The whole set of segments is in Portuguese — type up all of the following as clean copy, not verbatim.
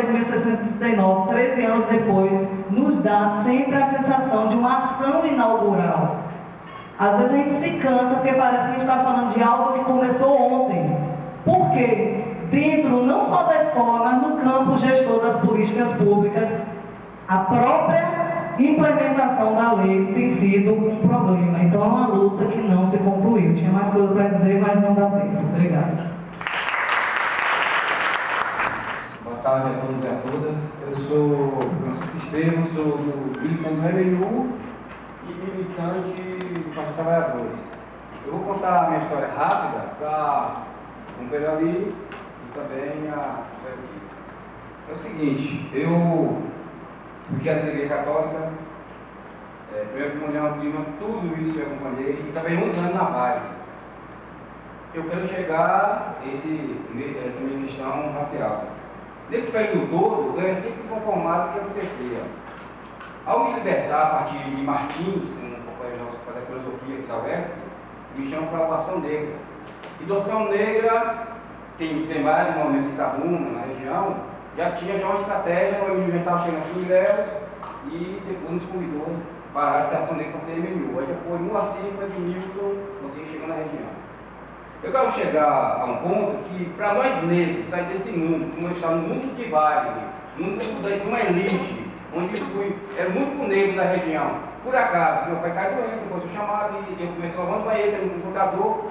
10.639, 13 anos depois, nos dá sempre a sensação de uma ação inaugural. Às vezes a gente se cansa porque parece que a gente está falando de algo que começou ontem. Por quê? Dentro não só da escola, mas no campo gestor das políticas públicas, a própria implementação da lei tem sido um problema. Então é uma luta que não se concluiu. Tinha mais coisa para dizer, mas não dá tempo. Obrigada. Boa tarde a todos e a todas. Eu sou Francisco Estevam, sou do militante do MNU e militante do Partido dos Trabalhadores. Eu vou contar a minha história rápida para romper ali e também a história aqui. É o seguinte, eu fui da Igreja Católica, primeiro comunhão, prima, tudo isso eu acompanhei e também 11 anos na Vale. Eu quero chegar a essa minha questão racial. Nesse período todo, eu era sempre conformado com o que acontecia. Ao me libertar a partir de Martins, um companheiro nosso que faz a filosofia aqui da UESC, me chamam para a Ação Negra. E do Ação Negra, tem vários momentos de Itabuna, na região, já tinha uma estratégia, o já estava chegando aqui em Ilhéus e depois nos convidou para a Ação Negra para ser MNU. Aí já foi 1 a 5, Edmilton, você chegando na região. Eu quero chegar a um ponto que, para nós negros, sair desse mundo, como eu estava no mundo de Wagner, mundo de uma elite, onde era muito negro da região. Por acaso, meu pai cai doente, depois fui chamado e eu comecei lavando banheiro no computador.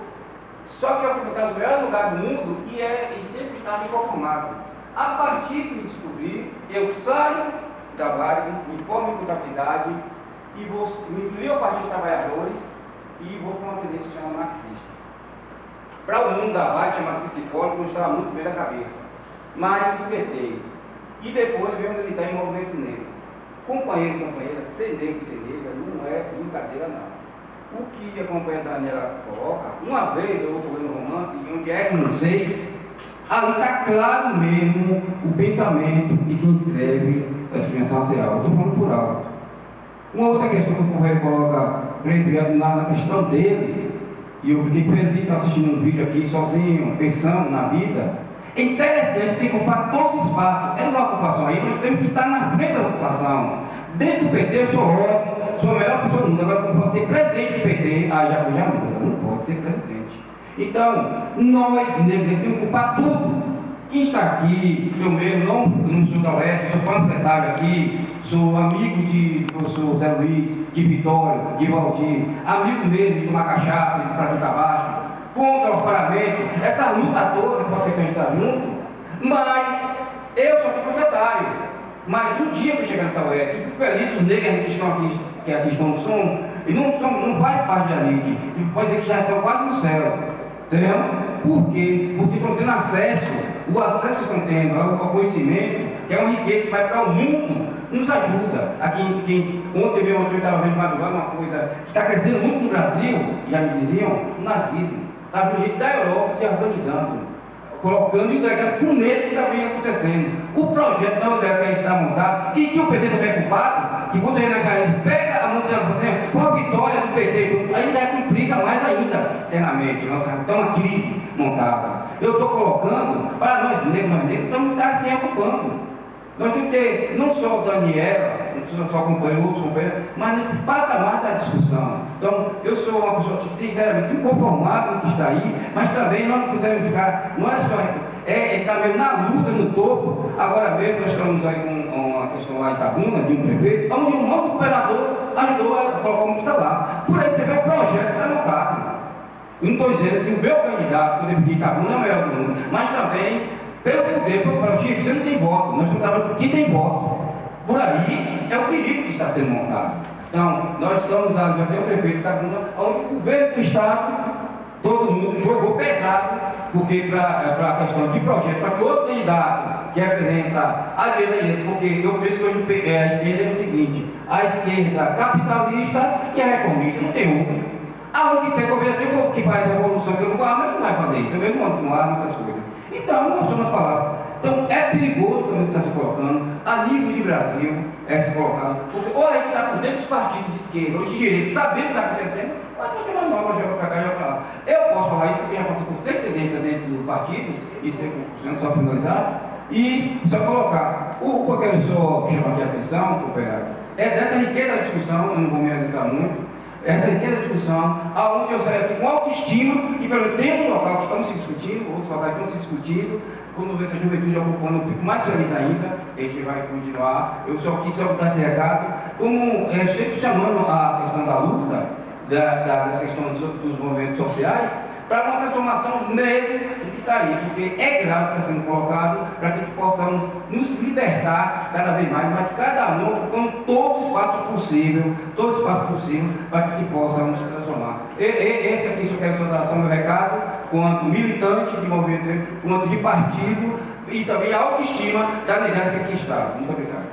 Só que eu fui botar no melhor lugar do mundo e sempre estava inconformado. A partir que me descobri, eu saio da Wagner, me formo em contabilidade e me filio ao Partido dos Trabalhadores e vou para uma tendência que chama marxista. Para o mundo da Vale, chamado psicólogo, não estava muito bem da cabeça. Mas me libertei. E depois veio militar em movimento negro. Companheiro e companheira, ser negro e ser negra não é brincadeira não. O que a companheira Daniela coloca, uma vez eu estou lendo um romance, onde é que não sei, ali está claro mesmo o pensamento de quem escreve a discriminação racial. Eu estou falando por alto. Uma outra questão que o companheiro coloca na questão dele, e eu fiquei feliz de estar assistindo um vídeo aqui sozinho, pensando na vida. É interessante, tem que ocupar todos os espaços. Essa ocupação aí, nós temos que estar na frente da ocupação. Dentro do PT, eu sou ótimo, sou a melhor pessoa do mundo. Agora, como ser presidente do PT, já muda, não pode ser presidente. Então, nós, negros, temos que ocupar tudo. Quem está aqui, eu mesmo, não sou da UESC, sou panfletário aqui, sou amigo do professor Zé Luiz, de Vitória, de Valdir, amigo mesmo de tomar cachaça, de prazer para baixo, contra o paramento, essa luta toda que vocês estão junto, mas eu sou panfletário. Mas no dia que eu chegar nessa UESC, fico feliz, os negros que estão aqui, que aqui estão no som, e não faz parte da elite, e pode dizer que já estão quase no céu. Entendeu? Porque vocês estão tendo acesso, o acesso que estão tendo ao conhecimento, que é uma riqueza que vai para o mundo, nos ajuda. Ontem mesmo eu estava vendo madrugada uma coisa que está crescendo muito no Brasil, já me diziam, o nazismo. Está no jeito da Europa se organizando, colocando e entregando com medo que está bem acontecendo. O projeto da André que está montado e que o PT também é culpado, que quando o Renan Calheiros pega a mão de Zé com a vitória do PT, ainda complica mais ainda internamente. Nossa, está uma crise montada. Eu estou colocando para nós negros, estamos assim ocupando. Nós temos que ter não só o Daniela, não só companheiro, outros companheiros, mas nesse patamar da discussão. Então, eu sou uma pessoa que, sinceramente, inconformado com o que está aí, mas também nós não podemos ficar, não é só estar mesmo na luta, no topo. Agora mesmo, nós estamos aí com uma questão lá em Itabuna, de um prefeito, onde um outro governador ajudou a colocar como está lá. Por aí você vê o projeto que está montado. Eu não estou dizendo que o meu candidato, quando eu pedi Itabuna, é o melhor do mundo, mas também pelo poder, porque eu falo, Chico, você não tem voto, nós estamos trabalhando por quem tem voto. Por aí é o perigo que está sendo montado. Então, nós estamos ali, vai ter o prefeito da Itabuna, onde o governo do Estado, todo mundo jogou pesado, porque para a questão de projeto, para que outro candidato que representa a direita, porque eu penso que hoje a esquerda é o seguinte, a esquerda capitalista e a reformista, não tem outra. A outra que quer governar assim, o povo que faz a revolução que eu não arma, não vai fazer isso, eu mesmo não armo essas coisas. Então, não são as palavras. Então, é perigoso também o que está se colocando, a nível de Brasil, se colocando, porque ou a gente está por dentro dos partidos de esquerda ou de direita, sabendo o que está acontecendo, mas você não vai jogar para cá e jogar para lá. Eu posso falar isso porque já passei por 3 tendências dentro do partido, e só para finalizar, E só colocar, o que eu quero só chamar aqui a atenção, cooperado, é dessa riqueza da discussão, eu não vou me adentrar muito, essa riqueza da discussão, aonde eu saio aqui com autoestima, que pelo tempo local que estamos se discutindo, outros locais estão se discutindo, quando vê essa juventude ocupando, eu fico mais feliz ainda, a gente vai continuar. Eu só quis dar esse recado, como sempre chamando a questão da luta, da questão dos movimentos sociais, para uma transformação mesmo do que está aí, porque é grave que está sendo colocado para que a gente possamos nos libertar cada vez mais, mas cada um com todo o espaço possível, para que a gente possa nos transformar. Esse aqui, se eu quero soltar o meu recado, quanto militante de movimento, quanto de partido, e também a autoestima da negada que aqui está. Muito obrigado.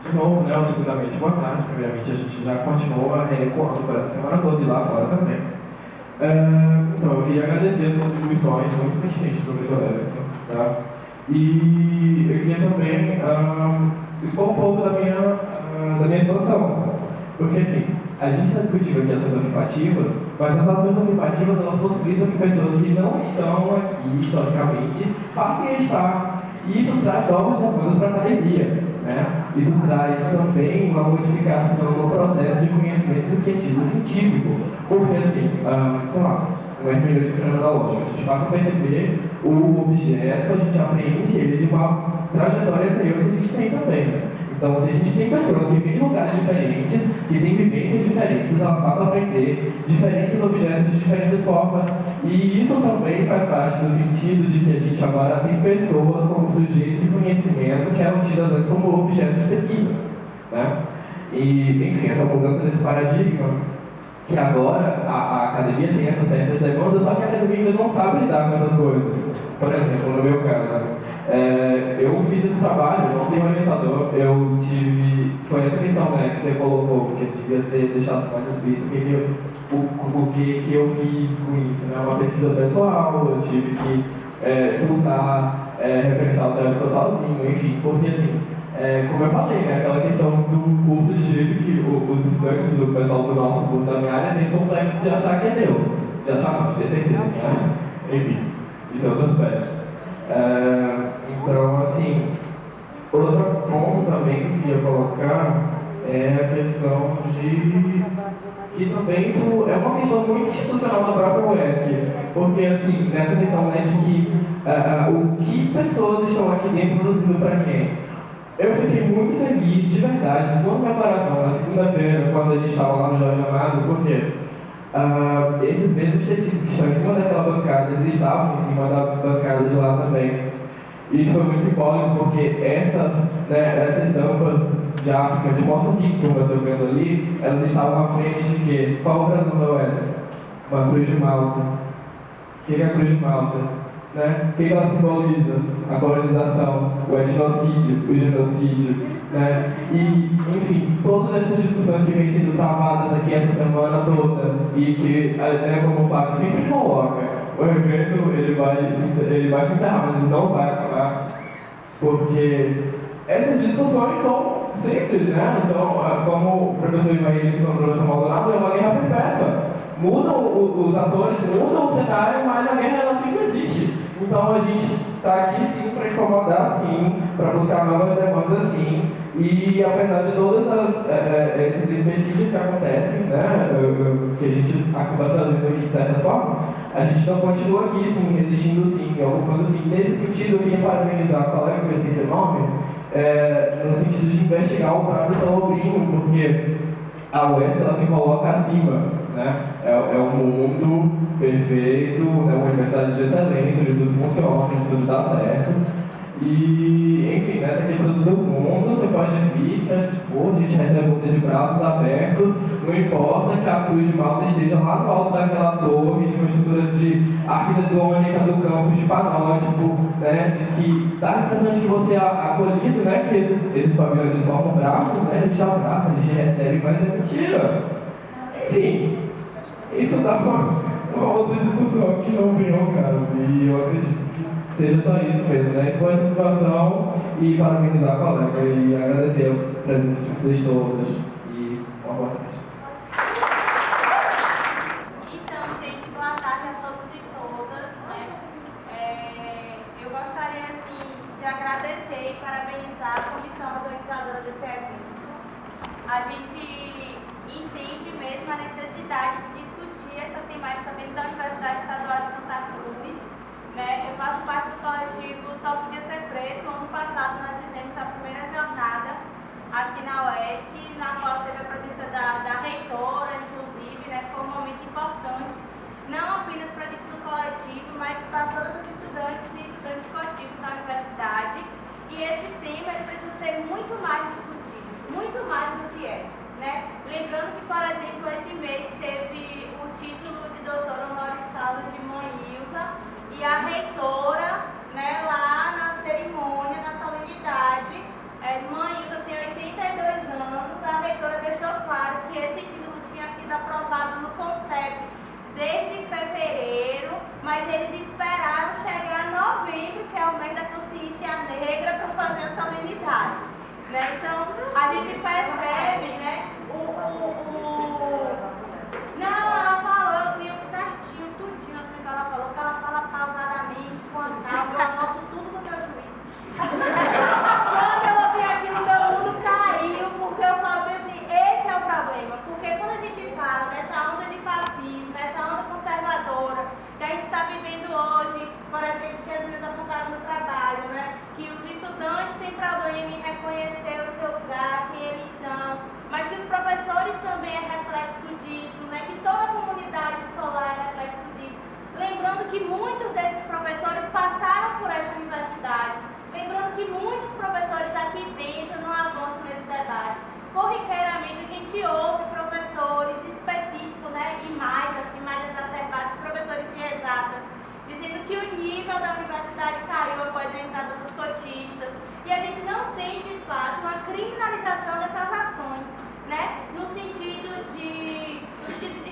De novo, né, segundamente, boa tarde. Primeiramente, a gente já continua recuando para essa semana toda e lá fora também. Então, eu queria agradecer as contribuições muito pertinentes do professor Everton, tá? E eu queria também expor um pouco da minha situação. Porque, assim, a gente está discutindo aqui ações afirmativas, mas as ações afirmativas, elas possibilitam que pessoas que não estão aqui, historicamente, passem a estar. E isso traz novas demandas para a academia. Né? Isso traz também uma modificação no processo de conhecimento do que é tido científico. Porque, assim, sei lá, um hermenêutica fenomenológica, a gente passa a perceber o objeto, a gente aprende ele de uma trajetória anterior que a gente tem também. Né? Então, se a gente tem pessoas que vêm de lugares diferentes, que têm vivências diferentes, elas passam a aprender diferentes objetos de diferentes formas. E isso também faz parte do sentido de que a gente agora tem pessoas como sujeitos de conhecimento que eram tidas antes como objetos de pesquisa. Né? E, enfim, essa mudança desse paradigma, que agora a academia tem essas certas demandas, só que a academia ainda não sabe lidar com essas coisas. Por exemplo, no meu caso, eu fiz esse trabalho, não tenho orientador, foi essa questão, né, que você colocou, que eu devia ter deixado mais explícito, o que eu fiz com isso, né, uma pesquisa pessoal, eu tive que usar referencial teórico sozinho, enfim, porque assim, como eu falei, né, aquela questão do curso de direito que os estudantes do pessoal do nosso curso da minha área têm esse complexo de achar que é Deus, de achar não, de ter certeza, né? Enfim, isso é outro aspecto. Então, assim, outro ponto também que eu queria colocar é a questão de que também isso é uma questão muito institucional da própria UESC, porque, assim, nessa questão, né, de que o que pessoas estão aqui dentro produzindo para quem? Eu fiquei muito feliz, de verdade, foi uma preparação na segunda-feira, quando a gente estava lá no Jorge Amado, porque esses mesmos tecidos que estão em cima daquela bancada, eles estavam em cima da bancada de lá também. E isso foi muito simbólico, porque essas estampas de África, de Moçambique, como eu estou vendo ali, elas estavam à frente de quê? Qual o Brasil da Oeste? Uma cruz de Malta. O que é a cruz de Malta? Né? O que ela simboliza? A colonização, o etnocídio, o genocídio. Né? E, enfim, todas essas discussões que vêm sendo travadas aqui essa semana toda e que, como o Fábio sempre coloca, o evento ele vai se encerrar, mas ele não vai acabar, porque essas discussões são simples, né? São, como o professor Ivair disse no professor Maldonado, é uma guerra perpétua. Mudam os atores, mudam o cenário, mas a guerra ela sempre existe. Então a gente está aqui sim para incomodar sim, para buscar novas demandas sim. E apesar de todos esses empecilhos que acontecem, né, que a gente acaba trazendo aqui de certa forma, a gente não continua aqui sim, resistindo sim, ocupando sim. Nesse sentido, eu queria parabenizar a colega que eu esqueci o nome, no sentido de investigar o próprio Salobrinho, porque a UESC ela se coloca acima. Né? É um mundo perfeito, né? Uma universidade de excelência, onde tudo funciona, onde tudo dá certo. E, enfim, né? Tem todo mundo, você pode vir, que a gente recebe você de braços abertos, não importa que a cruz de Malta esteja lá no alto daquela torre, de uma estrutura de arquitetônica do campus de Panótipo, né? De que dá a impressão de que você é acolhido, né? Que esses pavilhões eles formam braços, né? A gente abraça, a gente recebe, mas é mentira. Enfim, isso dá uma outra discussão que não vem ao caso, e eu acredito que seja só isso mesmo, né? Expor essa situação e parabenizar a colega e agradecer a presença de vocês todas e uma boa tarde. Então, gente, boa tarde a todos e todas. agradecer e parabenizar a comissão organizadora desse evento. A gente entende mesmo a necessidade de discutir essa temática dentro da Universidade Estadual de Santa Cruz. Né? Eu faço parte do coletivo Só Podia Ser Preto. Ano passado nós fizemos a primeira jornada aqui na UESC, na qual teve a presença da reitora, inclusive, né? Foi um momento importante, não apenas para a gente do coletivo, mas para todos os estudantes e estudantes cotistas da universidade. E esse tema ele precisa ser muito mais discutido, muito mais do que é. Né? Lembrando que, por exemplo, esse mês teve o título de doutora honoris causa de Mãe Ilza, e a reitora, né, lá na cerimônia, na solenidade, Mãe Ilza tem 82 anos, a reitora deixou claro que esse título tinha sido aprovado no CONCEP desde fevereiro, mas eles esperaram chegar a novembro, que é o mês da consciência negra, para fazer as solenidades. Né? Então, a gente percebe, né, Não, ela falou, eu tenho certinho, tudinho, assim, que ela falou, que ela fala pausadamente, com calma, eu anoto tudo no meu juízo. Quando eu ouvi aquilo, meu mundo caiu, porque eu falo assim, esse é o problema, porque quando a gente fala dessa onda de fascismo, essa onda conservadora, que a gente está vivendo hoje, por exemplo, que as meninas apontaram no trabalho, né? Que os estudantes têm problema em reconhecer o seu lugar, quem eles são, mas que os professores também é reflexo disso, né? Que toda a comunidade escolar é reflexo disso. Lembrando que muitos desses professores passaram por essa universidade, lembrando que muitos professores aqui dentro não avançam nesse debate. Corriqueiramente a gente ouve professores específicos, né? E mais exacerbados, professores de exatas, dizendo que o nível da universidade caiu após a entrada dos cotistas, e a gente não tem de fato uma criminalização dessas ações, né? No sentido de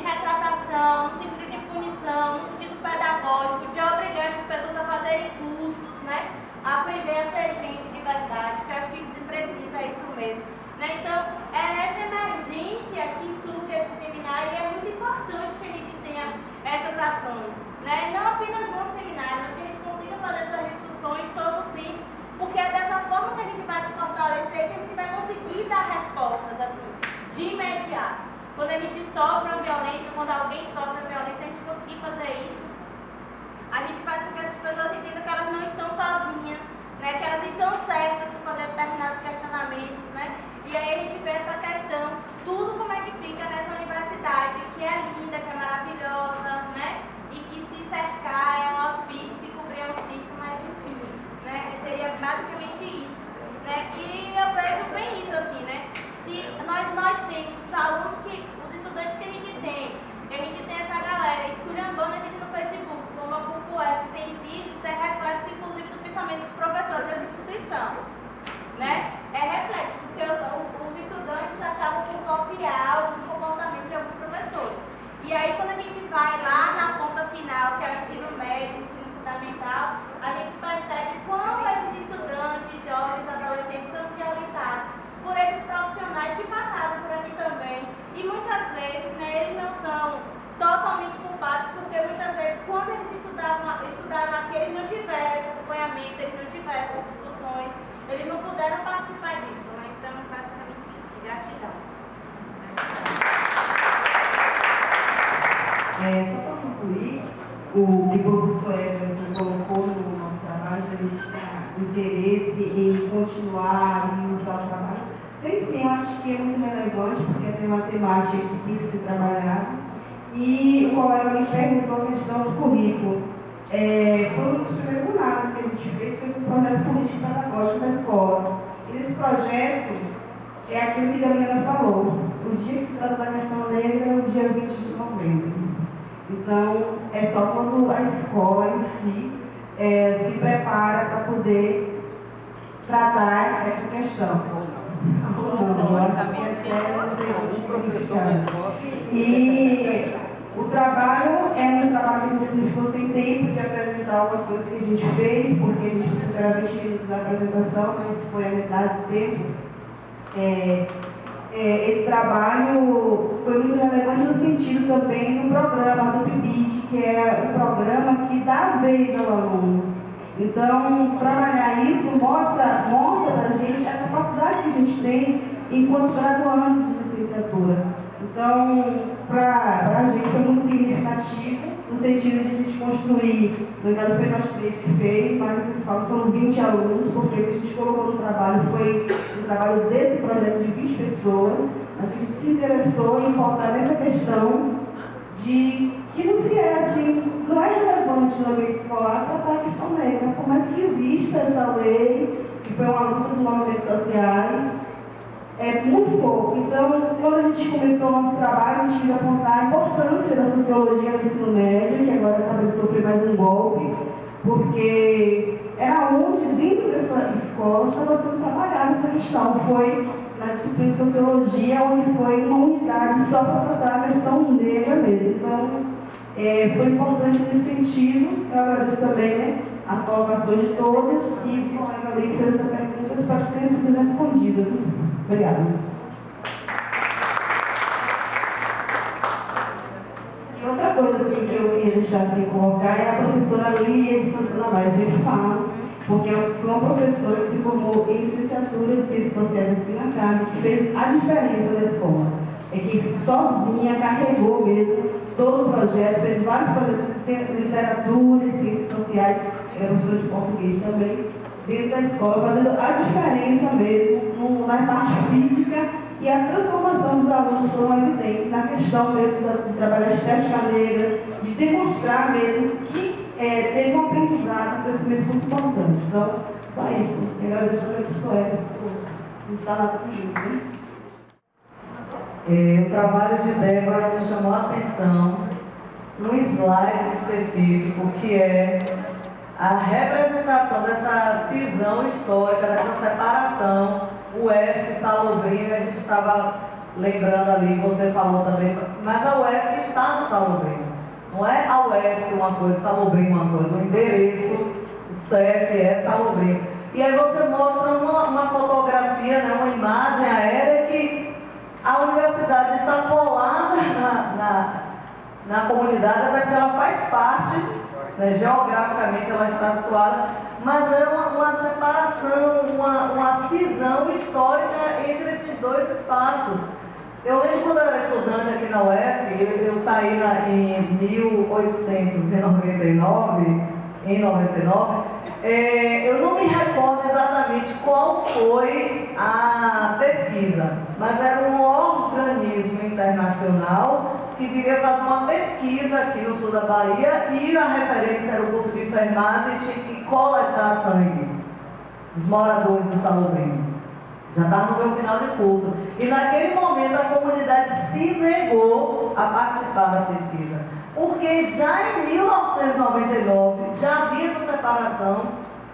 retratação, no sentido de punição, no sentido pedagógico, de obrigar essas pessoas a fazerem cursos, né? A aprender a ser gente de verdade, que eu acho que precisa isso mesmo. Né? Então, é nessa emergência que surge esse seminário, e é muito importante que a gente tenha essas ações. Né? Não apenas um seminário, mas que a gente consiga fazer essas discussões todo o tempo, porque é dessa forma que a gente vai se fortalecer, que a gente vai conseguir dar respostas assim, de imediato. Quando a gente sofre uma violência, quando alguém sofre uma violência, a gente conseguir fazer isso, a gente faz com que essas pessoas entendam que elas não estão sozinhas, né? Que elas estão certas para fazer determinados questionamentos, né? E aí a gente vê essa questão, tudo como é que fica nessa universidade, que é linda, que é maravilhosa, né? E que se cercar é um hospício, se cobrir é um circo, mas enfim, né? Seria basicamente isso, né? E eu vejo bem isso assim, né? Se nós temos os alunos, os estudantes que a gente tem essa galera esculhambando a gente no Facebook, como a PUC-UESC tem sido, isso é reflexo inclusive do pensamento dos professores dessa instituição, né? É reflexo, porque os estudantes acabam por copiar alguns comportamentos de alguns professores. E aí, quando a gente vai lá na ponta final, que é o ensino médio, o ensino fundamental, a gente percebe como esses estudantes, jovens, adolescentes são violentados por esses profissionais que passaram por aqui também. E muitas vezes, né, eles não são totalmente culpados, porque muitas vezes, quando eles estudaram aqui, eles não tiveram esse acompanhamento, eles não tiveram essas discussões, eles não puderam participar disso. Mas então, basicamente isso. Gratidão. Só para concluir, o que o professor Everton colocou no nosso trabalho, a gente tem interesse em continuar e usar o trabalho. Tem sim, eu acho que é muito relevante, porque tem uma temática que tem que ser trabalhada. E o colega me perguntou a questão do currículo. Foi um dos primeiros análises que a gente fez, foi um projeto político-pedagógico da escola. E esse projeto é aquilo que a Daniela falou. O dia que se trata da questão negra é o dia 20 de novembro. Então, é só quando a escola em si se prepara para poder tratar essa questão. E o trabalho é um trabalho que a gente ficou sem tempo de apresentar algumas coisas que a gente fez, porque a gente precisava 20 minutos da apresentação, mas foi a metade do tempo. Esse trabalho foi muito relevante no sentido também do programa do PIBID, que é um programa que dá vez ao aluno. Então, trabalhar isso mostra para a gente a capacidade que a gente tem enquanto graduandos de licenciatura. Então, para a gente foi muito significativo, no sentido de a gente construir, no caso foi nós três que fez, mas foram 20 alunos, porque o que a gente colocou no trabalho foi o trabalho desse projeto de 20 pessoas, mas a gente se interessou em focar nessa questão de que não se é assim, não é relevante no ambiente escolar tratar a questão negra, por mais que exista essa lei, que foi uma luta dos movimentos sociais, é muito pouco. Então, quando a gente começou o nosso trabalho, a gente quis apontar a importância da sociologia no ensino médio, que agora talvez sofrer mais um golpe, porque era onde, dentro dessa escola, estava sendo trabalhada essa questão. Foi na disciplina de sociologia, onde foi uma unidade só para tratar a questão negra mesmo. Então, foi importante nesse sentido. Eu agradeço também, né, as colocações de todas e o colega ali que fez essa pergunta, espero que tenha sido respondida. Obrigada. E outra coisa assim, que eu queria deixar assim, colocar é a professora Lília de Santana Maria, eu sempre falo, porque foi uma professora que se formou em licenciatura de Ciências Sociais aqui na casa, que fez a diferença na escola. É que sozinha carregou mesmo todo o projeto, fez vários projetos de literatura, de ciências sociais, era professora de português também, dentro da escola, fazendo a diferença mesmo na parte física, e a transformação dos alunos foram evidentes na questão mesmo de trabalhar a estética negra, de demonstrar mesmo que teve um aprendizado, um crescimento muito importante. Então, só isso. Eu agradeço ao professor Edson por estar lá comigo. Né? O trabalho de Débora me chamou a atenção num slide específico, que é a representação dessa cisão histórica, dessa separação, o UESC, Salobrinho, a gente estava lembrando ali, você falou também, mas a UESC está no Salobrinho. Não é a UESC uma coisa, Salobrinho uma coisa, o endereço, o CEP é Salobrinho. E aí você mostra uma fotografia, né, uma imagem aérea que a universidade está colada na comunidade, até porque ela faz parte, né, geograficamente ela está situada, mas é uma separação, uma cisão histórica entre esses dois espaços. Eu lembro quando eu era estudante aqui na UESC, eu saí em 1899, eu não me recordo exatamente qual foi a pesquisa, mas era um organismo internacional que viria fazer uma pesquisa aqui no sul da Bahia e a referência era o curso de enfermagem, tinha que coletar sangue dos moradores do Salobrinho. Já estava no meu final de curso. E naquele momento a comunidade se negou a participar da pesquisa. Porque já em 1999 já havia essa separação.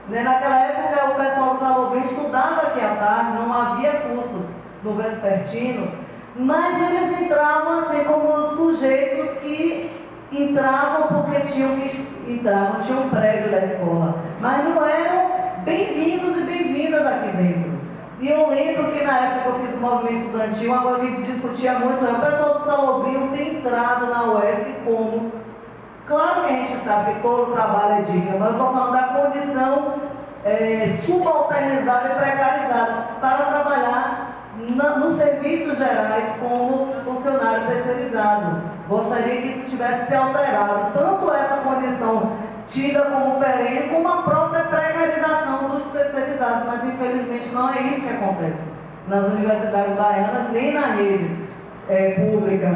Né? Naquela época o pessoal do Salobrinho estudava aqui à tarde, não havia cursos no vespertino, mas eles entravam assim como sujeitos que entravam porque tinham que entrar, tinha um prédio da escola, mas não eram bem-vindos e bem-vindas aqui dentro. E eu lembro que na época que eu fiz o movimento estudantil, uma coisa que discutia muito é o pessoal do Salobrinho tem entrado na UESC como, claro que a gente sabe que todo trabalho é digno, mas eu estou falando da condição subalternizada e precarizada para trabalhar nos serviços gerais como funcionário terceirizado. Gostaria que isso tivesse se alterado, tanto essa condição tida como perene, como a própria precarização dos terceirizados, mas infelizmente não é isso que acontece nas universidades baianas, nem na rede pública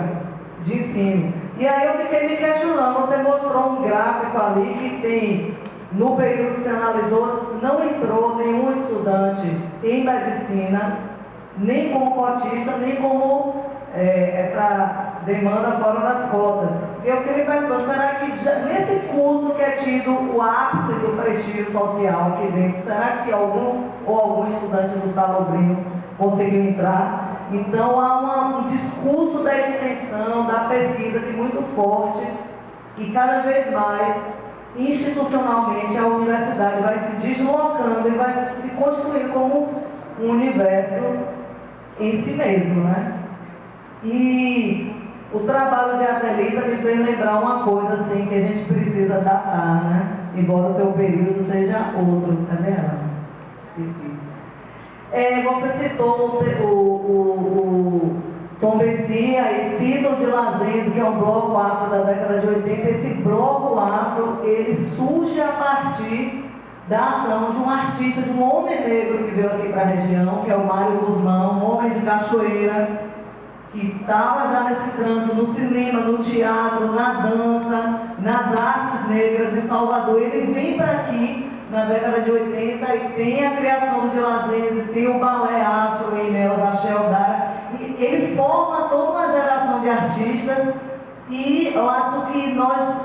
de ensino. E aí eu fiquei me questionando, você mostrou um gráfico ali que tem, no período que você analisou, não entrou nenhum estudante em medicina, nem como cotista, nem como essa demanda fora das cotas. Eu fiquei me perguntando, será que já, nesse curso que é tido o ápice do prestígio social aqui dentro, será que algum estudante do Salobrinho conseguiu entrar? Então há um discurso da extensão, da pesquisa que é muito forte e cada vez mais, institucionalmente, a universidade vai se deslocando e vai se construindo como um universo em si mesmo, né? E o trabalho de Adelita me fez lembrar uma coisa assim que a gente precisa datar, né? embora o seu período seja outro. Cadê ela? Esqueci. Você citou o Tom Bessia e cita o de Lazense, que é um bloco afro da década de 80. Esse bloco afro, ele surge a partir da ação de um artista, de um homem negro que veio aqui para a região, que é o Mário Guzmão, um homem de Cachoeira, que estava já nesse trânsito no cinema, no teatro, na dança, nas artes negras em Salvador. Ele vem para aqui na década de 80 e tem a criação do de Lazense, tem o balé afro em Ilhéus, a Sheldara. Ele forma toda uma geração de artistas e eu acho que nós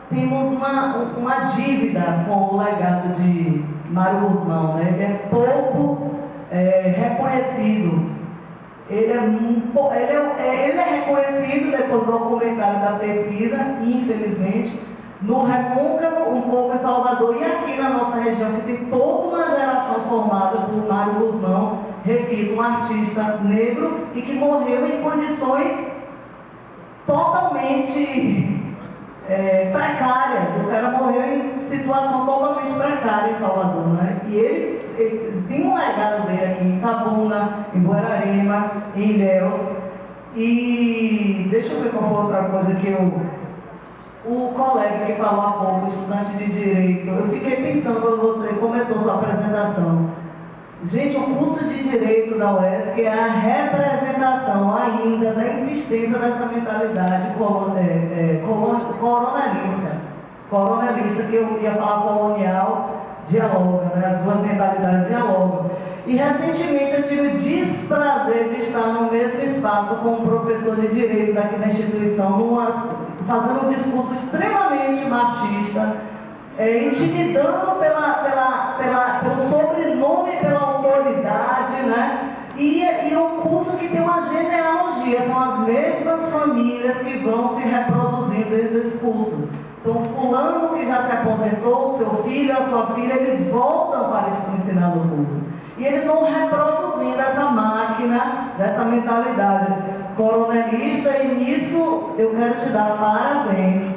temos uma dívida com o legado de Mário Guzmão, né? Ele é pouco reconhecido. Ele é reconhecido depois do documentário da pesquisa, infelizmente, no Recôncavo, um pouco em Salvador e aqui na nossa região, que tem toda uma geração formada por Mário Guzmão, repito, um artista negro e que morreu em condições totalmente precárias. O cara morreu em situação totalmente precária em Salvador, né? E ele tem um legado dele aqui em Itabuna, em Guararema, em Ilhéus. E deixa eu ver qual foi outra coisa que o colega que falou há pouco, estudante de Direito, eu fiquei pensando quando você começou sua apresentação. Gente, o curso de Direito da UESC é a representação ainda da insistência dessa mentalidade coronelista, que eu ia falar colonial, dialoga, né? As duas mentalidades dialogam. E recentemente eu tive o desprazer de estar no mesmo espaço com um professor de Direito daqui da instituição, fazendo um discurso extremamente machista, intimidando pelo sobrenome, pela autoridade, né? E é um curso que tem uma genealogia, são as mesmas famílias que vão se reproduzindo dentro desse curso. Então, fulano que já se aposentou, seu filho, a sua filha, eles voltam para ensinar no curso. E eles vão reproduzindo essa máquina, dessa mentalidade coronelista, e nisso eu quero te dar parabéns.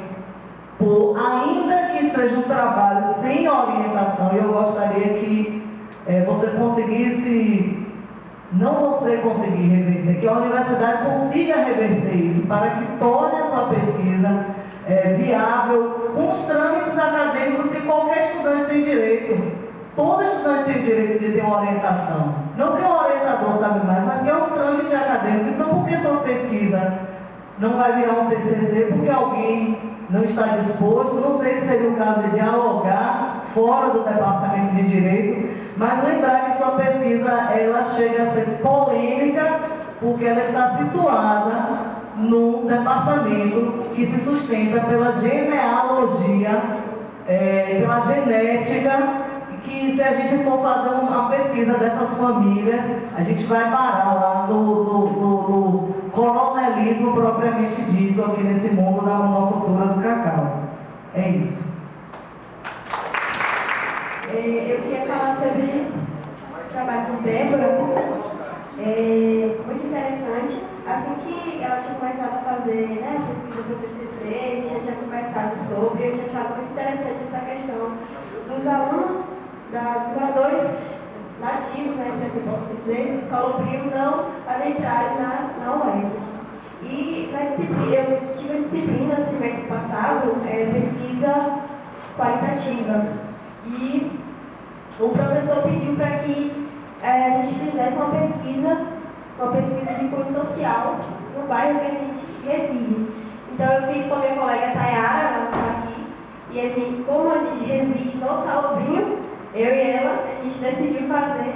Ainda que seja um trabalho sem orientação, eu gostaria que você conseguisse, não você conseguir reverter, que a universidade consiga reverter isso, para que torne a sua pesquisa viável, com os trâmites acadêmicos que qualquer estudante tem direito. Todo estudante tem direito de ter uma orientação. Não que o orientador sabe mais, mas que é um trâmite acadêmico. Então, por que sua pesquisa não vai virar um TCC? Porque alguém não está disposto, não sei se seria o caso de dialogar fora do departamento de Direito, mas lembrar que sua pesquisa ela chega a ser polêmica porque ela está situada num departamento que se sustenta pela genealogia, pela genética, que se a gente for fazer uma pesquisa dessas famílias, a gente vai parar lá no coronelismo propriamente dito aqui nesse mundo da monocultura do cacau. É isso. Eu queria falar sobre o trabalho de Débora. Muito interessante. Assim que ela tinha começado a fazer a pesquisa do TCC, a gente já tinha conversado sobre, eu tinha achado muito interessante essa questão dos alunos, dos moradores nativos, se assim posso dizer, Salobrio não adentraram na UESC. E eu tive a disciplina, no semestre passado, pesquisa qualitativa. E o professor pediu para que a gente fizesse uma pesquisa de cunho social no bairro que a gente reside. Então eu fiz com a minha colega Tayara, ela está aqui, e como a gente reside no Salobrio, eu e ela, a gente decidiu fazer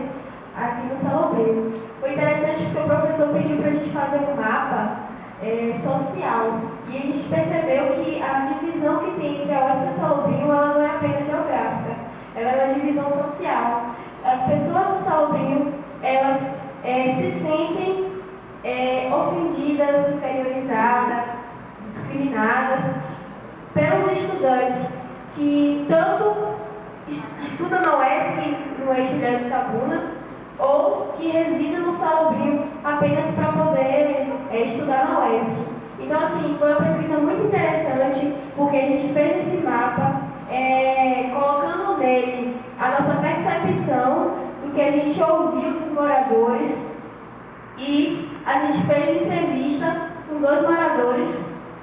aqui no Salobrio. Foi interessante porque o professor pediu para a gente fazer um mapa social. E a gente percebeu que a divisão que tem entre a UESC e o Salobrio, ela não é apenas geográfica, ela é uma divisão social. As pessoas do Salobrio, elas se sentem ofendidas, inferiorizadas, discriminadas pelos estudantes que tanto estudam na UESC, no eixo de Itabuna, ou que residem no Salobrio apenas para poder estudar na UESC. Então, assim, foi uma pesquisa muito interessante, porque a gente fez esse mapa, colocando nele a nossa percepção do que a gente ouviu dos moradores, e a gente fez entrevista com 2 moradores,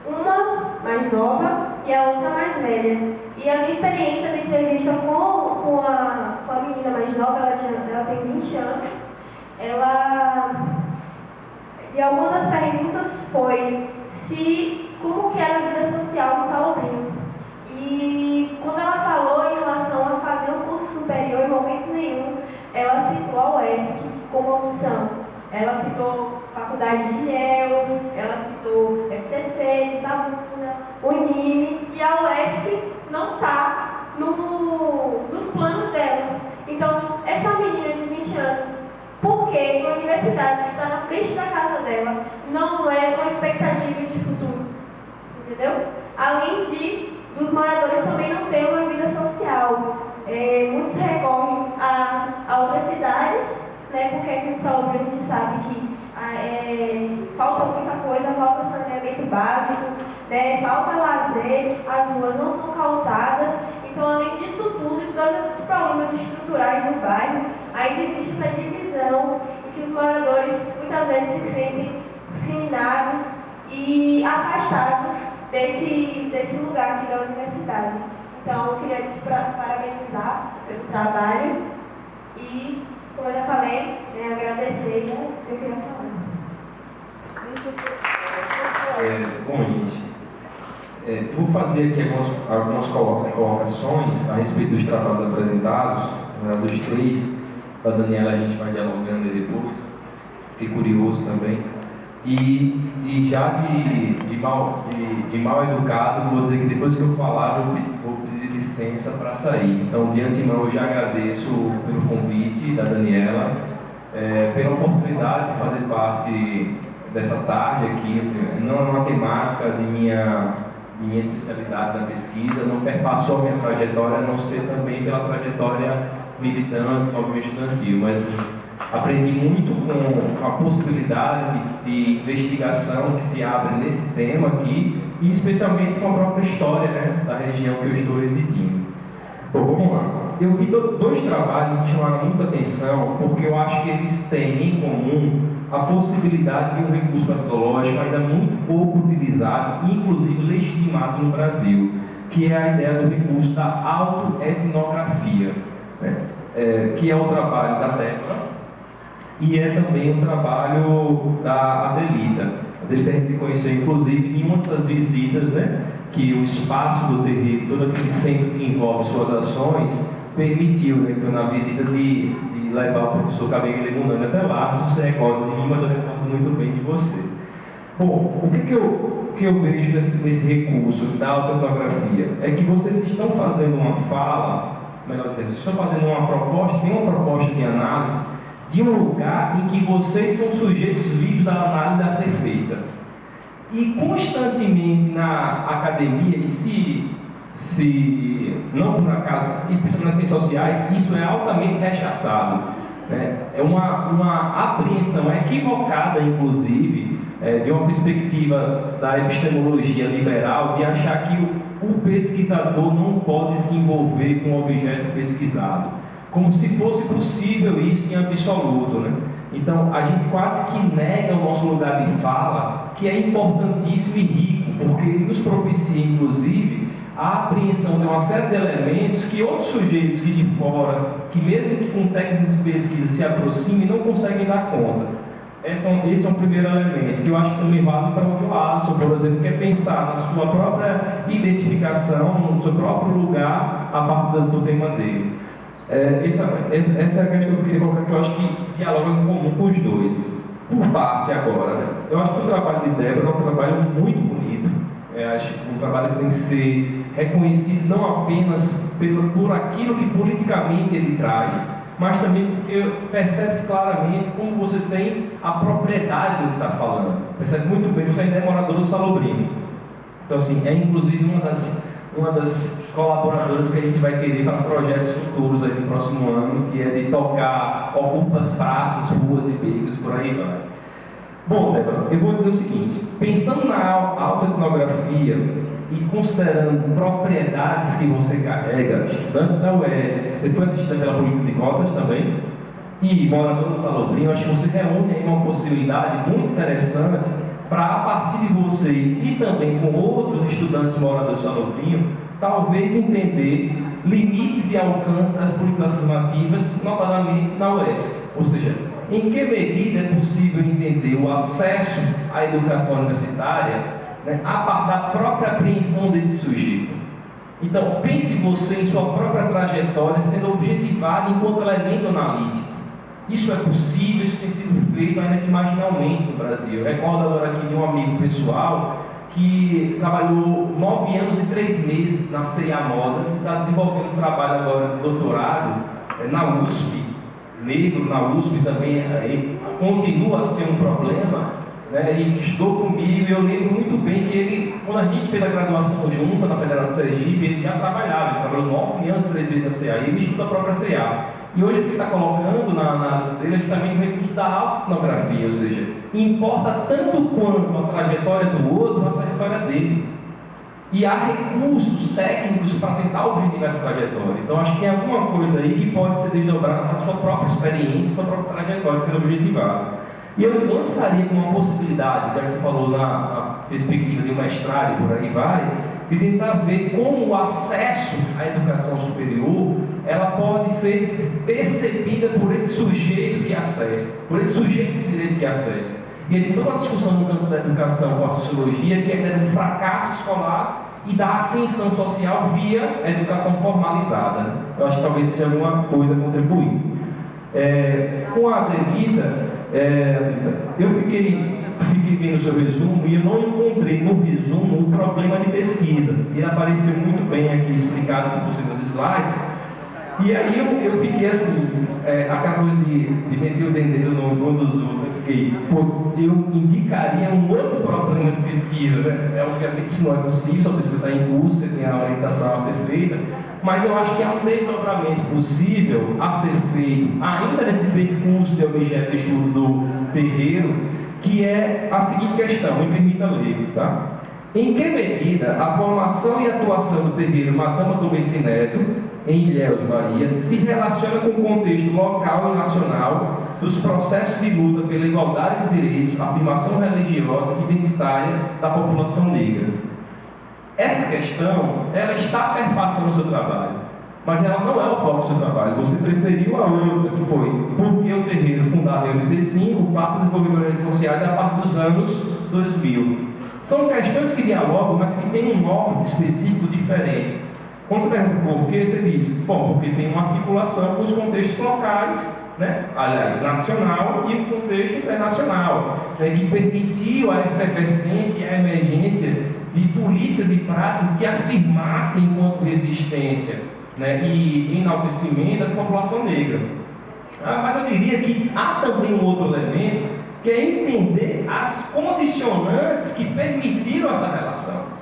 uma mais nova e a outra mais velha. E a minha experiência da entrevista com a menina mais nova, ela tem 20 anos, e alguma das perguntas foi como que era a vida social no Salobrinho. E quando ela falou em relação a fazer um curso superior, em momento nenhum, ela citou a UESC como opção. Ela citou Faculdade de Ilhéus, ela citou FTC de Itabuna, Unime, e a UESC não está nos planos dela. Então, essa menina de 20 anos, porque a universidade que está na frente da casa dela não é uma expectativa de futuro, entendeu? Além dos moradores também não terem uma vida social. Muitos recorrem a outras cidades, né, porque aqui em Salobrinho a gente sabe que falta muita coisa, falta saneamento básico, né, falta lazer, as ruas não são calçadas. Então, além disso tudo, de todos esses problemas estruturais do bairro, ainda existe essa divisão em que os moradores muitas vezes se sentem discriminados e afastados desse lugar aqui da universidade. Então, eu queria te parabenizar pelo trabalho e, como eu já falei, agradecer, né, isso que eu queria falar. Bom, gente, vou fazer aqui algumas colocações a respeito dos tratados apresentados, dos 3. Da Daniela a gente vai dialogando depois, fiquei curioso também. E já de mal educado, vou dizer que depois que eu falar, vou pedir licença para sair. Então, de antemão, eu já agradeço pelo convite da Daniela, pela oportunidade de fazer parte dessa tarde aqui. Assim, não é uma temática de minha especialidade na pesquisa, não perpassou a minha trajetória, a não ser também pela trajetória militante, movimento estudantil, mas aprendi muito com a possibilidade de investigação que se abre nesse tema aqui, e especialmente com a própria história, né, da região que eu estou residindo. Bom, vamos lá. Eu vi 2 trabalhos que me chamaram muita atenção, porque eu acho que eles têm em comum a possibilidade de um recurso metodológico ainda muito pouco utilizado, inclusive legitimado no Brasil, que é a ideia do recurso da autoetnografia, né? Que é o trabalho da Débora e é também o trabalho da Adelita. A Adelita a gente se conheceu, inclusive, em uma das visitas, né, que o espaço do terreiro, todo aquele centro que envolve suas ações, permitiu, né, então, na visita de levar o professor Cabelo Lemunani até lá. Não se recorda de mim, mas eu recordo muito bem de você. Bom, o que eu vejo nesse recurso da autoetnografia é que vocês estão fazendo uma fala, melhor dizendo, vocês estão fazendo uma proposta, tem uma proposta de análise de um lugar em que vocês são sujeitos vivos da análise a ser feita. E constantemente na academia, e se não por acaso, especialmente nas ciências sociais, isso é altamente rechaçado, né? É uma apreensão equivocada, inclusive, de uma perspectiva da epistemologia liberal, de achar que o pesquisador não pode se envolver com o objeto pesquisado, como se fosse possível isso em absoluto, né? Então, a gente quase que nega o nosso lugar de fala, que é importantíssimo e rico, porque ele nos propicia, inclusive, a apreensão de uma série de elementos que outros sujeitos que de fora, que mesmo que com técnicas de pesquisa se aproximem, não conseguem dar conta. Esse é um primeiro elemento, que eu acho que também vale para o Joalisson, por exemplo, que é pensar na sua própria identificação, no seu próprio lugar, a partir do tema dele. Essa é a questão que eu queria colocar, que eu acho que dialoga em comum com os 2. Por parte agora, né? Eu acho que o trabalho de Débora é um trabalho muito bonito. Acho que um trabalho que tem que ser reconhecido não apenas por aquilo que politicamente ele traz, mas também porque percebe-se claramente como você tem a propriedade do que está falando. Percebe muito bem, você ainda é morador do Salobrinho. Então, assim, é inclusive uma das colaboradoras que a gente vai querer para projetos futuros aí no próximo ano, que é de tocar ocupas praças, ruas e becos e por aí vai. Bom, Débora, eu vou dizer o seguinte: pensando na autoetnografia, e considerando propriedades que você carrega, estudante da UES, você foi assistir aquela política de cotas também, e morador do Salobrinho, acho que você reúne aí uma possibilidade muito interessante para, a partir de você e também com outros estudantes moradores do Salobrinho, talvez entender limites e alcance das políticas afirmativas, notadamente na UES. Ou seja, em que medida é possível entender o acesso à educação universitária, né, a partir da própria apreensão desse sujeito. Então, pense você em sua própria trajetória sendo objetivado enquanto elemento analítico. Isso é possível, isso tem sido feito ainda que marginalmente no Brasil. Eu recordo agora aqui de um amigo pessoal que trabalhou 9 anos e 3 meses na C&A Modas e está desenvolvendo um trabalho agora de doutorado na USP, negro na USP também, continua a ser um problema, né, e que estudou comigo, e eu lembro muito bem que ele, quando a gente fez a graduação junto na Federação Sergipe, ele já trabalhava, ele trabalhou 9 anos e 3 meses na C&A, e ele estuda a própria C&A. E hoje o que ele está colocando na análise dele é justamente o recurso da autoetnografia, ou seja, importa tanto quanto a trajetória do outro, a trajetória dele. E há recursos técnicos para tentar objetivar essa trajetória. Então acho que tem alguma coisa aí que pode ser desdobrada na sua própria experiência, sua própria trajetória sendo objetivada. E eu lançaria como uma possibilidade, já que você falou na perspectiva de um mestrado e por aí vai, de tentar ver como o acesso à educação superior ela pode ser percebida por esse sujeito que acessa, por esse sujeito de direito que acessa. E ele tem toda uma discussão no campo da educação com a sociologia, que é do fracasso escolar e da ascensão social via a educação formalizada. Eu acho que talvez seja alguma coisa a contribuir. Com a Adelita, eu fiquei vendo o seu resumo e eu não encontrei no resumo o problema de pesquisa. Ele apareceu muito bem aqui explicado por você nos slides. E aí eu fiquei assim, aquela coisa de meter o dedo no dos outros, eu indicaria um outro problema de pesquisa, né? Obviamente isso não é possível, só precisa estar em curso, você tem a orientação a ser feita, mas eu acho que há um desdobramento possível a ser feito, ainda nesse percurso de objeto de estudo do terreiro, que é a seguinte questão, me permita ler, tá? Em que medida a formação e atuação do terreiro Madama do Messi Neto, em Ilhéus, Bahia, se relaciona com o contexto local e nacional dos processos de luta pela igualdade de direitos, afirmação religiosa e identitária da população negra? Essa questão, ela está perpassando o seu trabalho, mas ela não é o foco do seu trabalho. Você preferiu a outra, que foi porque o terreiro, fundado em 85, passa a desenvolver as redes sociais a partir dos anos 2000. São questões que dialogam, mas que têm um norte específico diferente. Quando você pergunta por quê, você diz, bom, porque tem uma articulação com os contextos locais, né? Aliás, nacional e o contexto internacional, né? Que permitiu a efervescência e a emergência de políticas e práticas que afirmassem enquanto resistência, né? E enaltecimento da população negra. Mas eu diria que há também um outro elemento, que é entender as condicionantes que permitiram essa relação.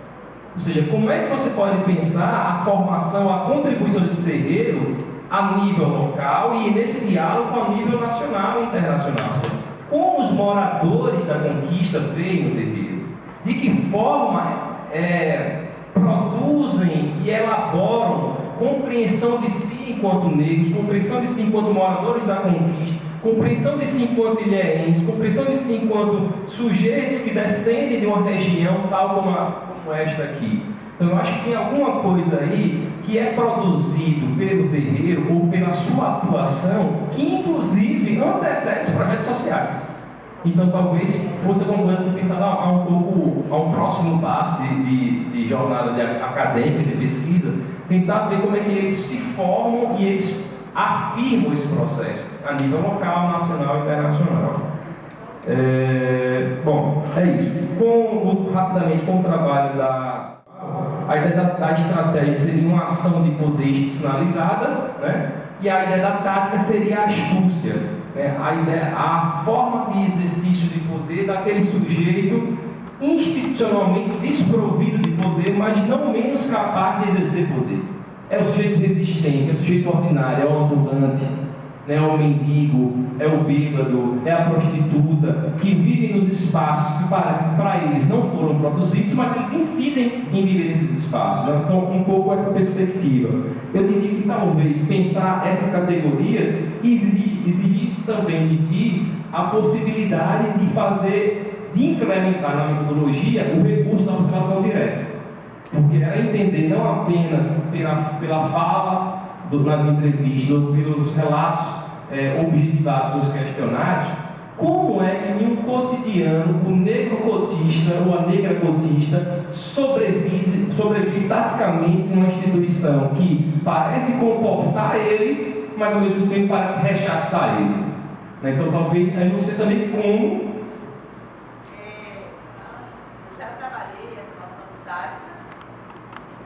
Ou seja, como é que você pode pensar a formação, a contribuição desse terreiro a nível local e nesse diálogo a nível nacional e internacional? Como os moradores da conquista veem o terreiro? De que forma produzem e elaboram compreensão de si enquanto negros, compreensão de si enquanto moradores da conquista, compreensão de si enquanto ilhéenses, compreensão de si enquanto sujeitos que descendem de uma região tal como esta aqui. Então eu acho que tem alguma coisa aí que é produzido pelo terreiro ou pela sua atuação que inclusive antecede os projetos sociais. Então talvez fosse alguma coisa assim, pensar a um próximo passo de jornada acadêmica, de pesquisa, tentar ver como é que eles se formam e eles afirmam esse processo a nível local, nacional e internacional. Bom, é isso. Rapidamente, com o trabalho a ideia da estratégia seria uma ação de poder institucionalizada, né? E a ideia da tática seria a astúcia, né? A forma de exercício de poder daquele sujeito institucionalmente desprovido de poder, mas não menos capaz de exercer poder. É o sujeito resistente, é o sujeito ordinário, é o ambulante, né? É o mendigo, é o bêbado, é a prostituta, que vivem nos espaços que parecem que para eles não foram produzidos, mas eles incidem em viver nesses espaços. Né? Então, um pouco essa perspectiva. Eu diria que talvez pensar essas categorias exigisse também de ti a possibilidade de incrementar na metodologia o recurso da observação direta. Porque era entender não apenas pela fala nas entrevistas ou pelos relatos objetivados dos questionários, como é que em um cotidiano o negro cotista ou a negra cotista sobrevive taticamente numa instituição que parece comportar ele, mas ao mesmo tempo parece rechaçar ele. Então talvez aí você também como já trabalhei essa noção de táticas,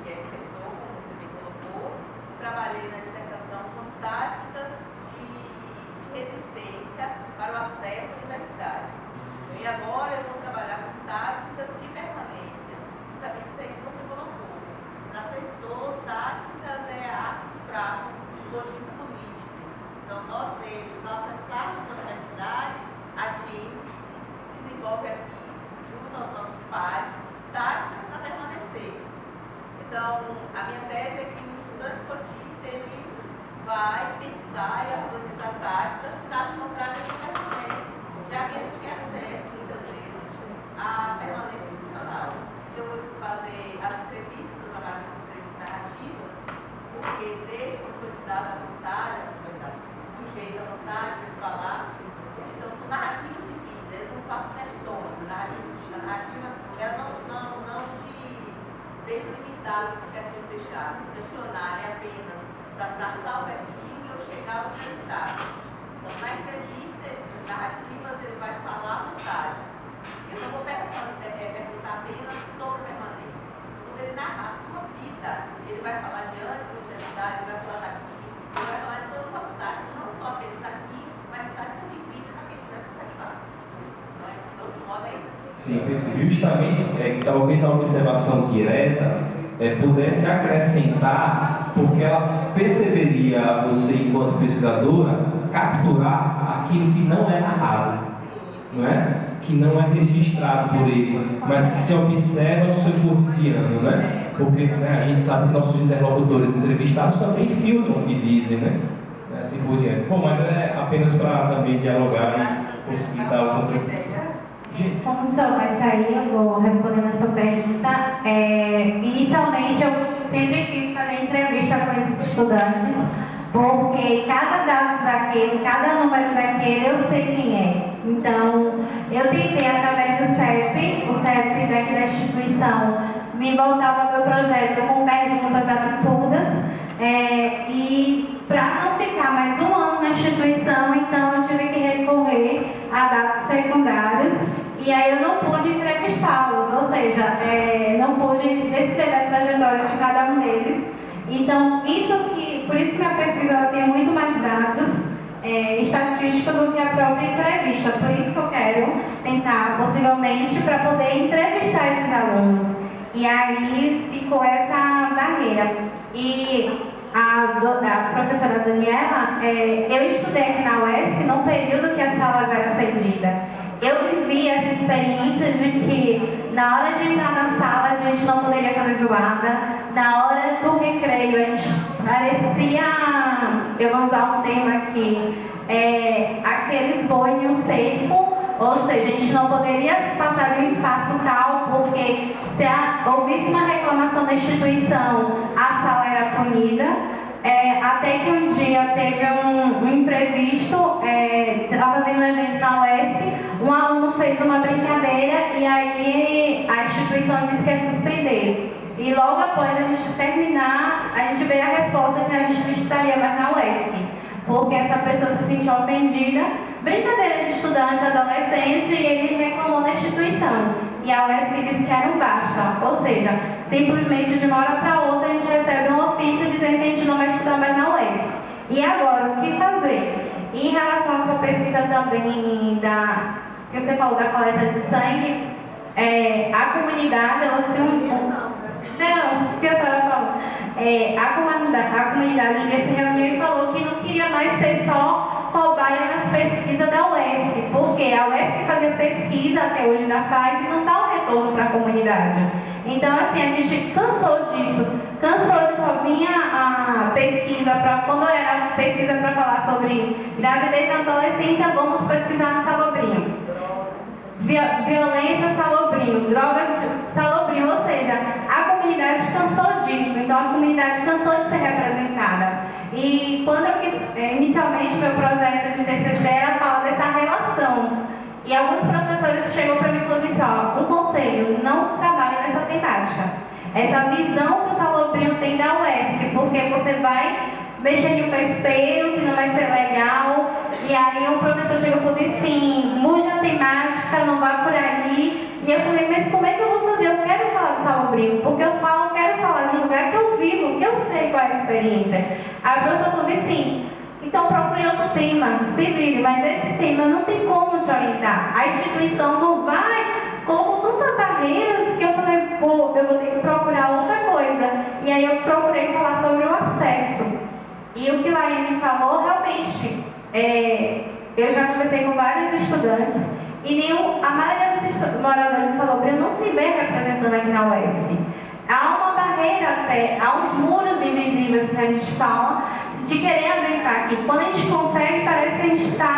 que é receptor, como você bem colocou. Trabalhei na dissertação com táticas de resistência para o acesso à universidade. E agora eu vou trabalhar com táticas de permanência, justamente isso aí que você colocou. Para setor, táticas é a arte do fraco, do ponto de vista político. Então, nós negros, ao acessarmos a universidade, a gente se desenvolve aqui, junto aos nossos pares, táticas para permanecer. Então, a minha tese é que o estudante cotista, ele vai pensar e organizar táticas, caso contrário, ele permanece, já que ele tem acesso, muitas vezes, à permanência institucional. Então, eu vou fazer as entrevistas, eu trabalho com entrevistas narrativas, porque desde a oportunidade voluntária, sujeito à vontade de falar, então são narrativas de vida, eu não faço questões, a narrativa ela não te deixa limitado por questões fechadas. O questionário é apenas para traçar o perfil e eu chegar onde eu estava. Então, na entrevista, narrativas, ele vai falar à vontade. Eu não vou perguntar apenas sobre permanência. Quando ele narrar a sua vida, ele vai falar de antes da universidade, ele vai falar daqui, ele vai falar de todas as táticas, não só aqueles aqui, mas táticas de vida para quem pudesse acessar. Não é? Grosso modo é isso. Sim, justamente talvez a observação direta pudesse acrescentar, porque ela perceberia a você, enquanto pesquisadora, capturar aquilo que não é narrado, não é? Que não é registrado por ele, mas que se observa no seu cotidiano, né? Porque a gente sabe que nossos interlocutores entrevistados também filtram o que dizem, né? Assim por diante. Bom, mas é apenas para também dialogar e possibilitar o conteúdo. Como o senhor vai sair, eu vou respondendo a sua pergunta. Inicialmente, eu sempre quis fazer entrevista com esses estudantes, porque cada dado daquele, cada número daquele, eu sei quem é. Então, eu tentei, através do CEP, o CEP daqui da instituição, me voltava ao meu projeto com perguntas absurdas, e para não ficar mais um ano na instituição, então eu tive que recorrer a dados secundários, e aí eu não pude entrevistá-los, ou seja, não pude descrever a trajetória de cada um deles. Então, por isso que minha pesquisa ela tem muito mais dados estatísticos do que a própria entrevista. Por isso que eu quero tentar, possivelmente, para poder entrevistar esses alunos. E aí ficou essa barreira. E a professora Daniela, eu estudei aqui na UESC no período que as salas eram cedidas. Eu vivi essa experiência de que na hora de entrar na sala a gente não poderia fazer zoada, na hora do recreio a gente parecia, eu vou usar um termo aqui, aqueles boinhos secos, ou seja, a gente não poderia passar de um espaço tal, porque se houvesse uma reclamação da instituição, a sala era punida. Até que um dia teve um imprevisto, estava vindo um evento na UESC, um aluno fez uma brincadeira e aí a instituição disse que ia suspender. E logo após a gente terminar, a gente veio a resposta que a gente não estaria mais na UESC, porque essa pessoa se sentiu ofendida, brincadeira de estudante, adolescente, e ele reclamou na instituição. E a UESC disse que era um basta, ou seja, simplesmente de uma hora para outra a gente recebe um ofício dizendo que a gente não vai estudar mais na UESC. E agora, o que fazer? Em relação à sua pesquisa também, que você falou da coleta de sangue, a comunidade, ela se uniu. Não, o que a senhora falou? A comunidade um dia se reuniu e falou que não queria mais mais ser só cobaia nas pesquisas da UESC, porque a UESC fazia pesquisa, até hoje ainda faz, e não dá o retorno para a comunidade. Então, assim, a gente cansou disso, cansou de só vir a pesquisa, quando era pesquisa para falar sobre gravidez na adolescência, vamos pesquisar no Salobrinho. Violência, Salobrinho, drogas, Salobrinho, ou seja, a comunidade cansou disso, então a comunidade cansou de ser representada. E quando eu quis, inicialmente, meu projeto de TCC era falar dessa relação. E alguns professores chegam para mim e falaram assim, ó, um conselho, não trabalhe nessa temática. Essa visão que o Salobrinho tem da UESC, porque você vai mexer em um vespeiro que não vai ser legal, e aí o professor chegou e falou assim, mude a temática, não vá por aí. E eu falei, mas como é que eu vou fazer? Eu quero falar do Salobrinho, porque eu quero falar de um lugar que eu vivo, que eu sei qual é a experiência. Aí o professor falou assim, então procure outro tema, se vire, mas esse tema não tem como te orientar. A instituição não vai, colocou tantas barreiras que eu falei, pô, eu vou ter que procurar outra coisa. E aí eu procurei falar sobre o acesso. E o que Laine me falou, realmente, eu já conversei com vários estudantes e a maioria dos moradores de Salobrinho não se vê representando aqui na UESC. Há uma barreira até, há uns muros invisíveis que a gente fala, de querer adentrar aqui. Quando a gente consegue, parece que a gente está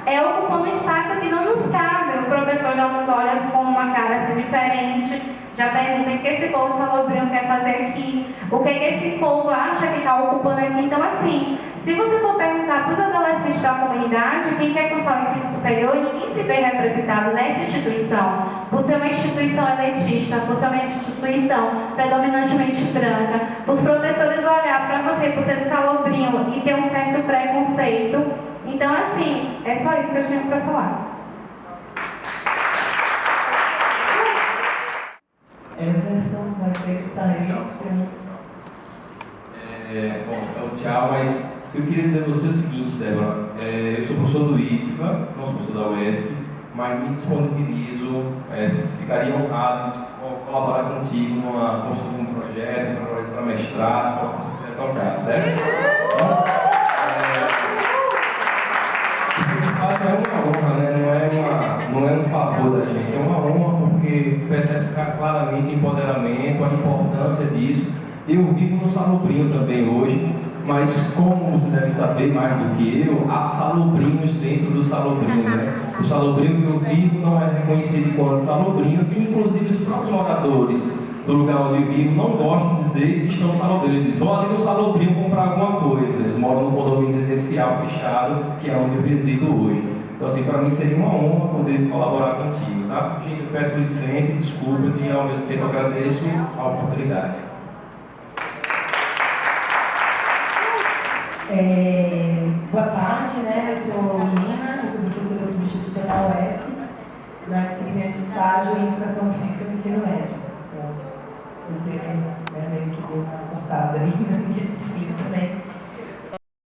ocupando um espaço que não nos cabe. O professor já nos olha com uma cara assim diferente, já pergunta o que esse povo Salobrinho quer fazer aqui, o que esse povo acha que está ocupando aqui. Então, assim, se você for perguntar para os adolescentes da comunidade, quem quer cursar o ensino superior, ninguém se vê representado nessa instituição, por ser uma instituição elitista, por ser uma instituição predominantemente branca, os professores olhar para você por ser de Salobrinho e ter um certo preconceito. Então, assim, é só isso que eu tinha para falar. Everton vai ter que sair. Bom, tchau, mas eu queria dizer a você o seguinte, Débora. Eu sou professor do IFBA, não sou professor da UESC, mas me disponibilizo, ficaria honrado de colaborar contigo numa construção de um projeto para mestrado, para você quiser tocar, certo? É uma honra, né? Não é um favor da gente, é uma honra porque percebe claramente o empoderamento, a importância disso. Eu vivo no Salobrinho também hoje, mas como você deve saber mais do que eu, há salobrinhos dentro do Salobrinho, né? O Salobrinho que eu vivo não é reconhecido enquanto Salobrinho, e inclusive os próprios moradores do lugar onde eu vivo não gostam de dizer que estão no Salobrinho. Eles dizem, vão ali no Salobrinho comprar alguma coisa. Eles moram no condomínio residencial fechado, que é onde eu resido hoje. Então, assim, para mim seria uma honra poder colaborar contigo, tá? Gente, eu peço licença e desculpas e ao mesmo tempo agradeço a oportunidade. Boa tarde, né? Eu sou Nina, eu sou professora substituta da UEFES, na disciplina de estágio em Educação Física no Ensino Médio. Eu tenho meio que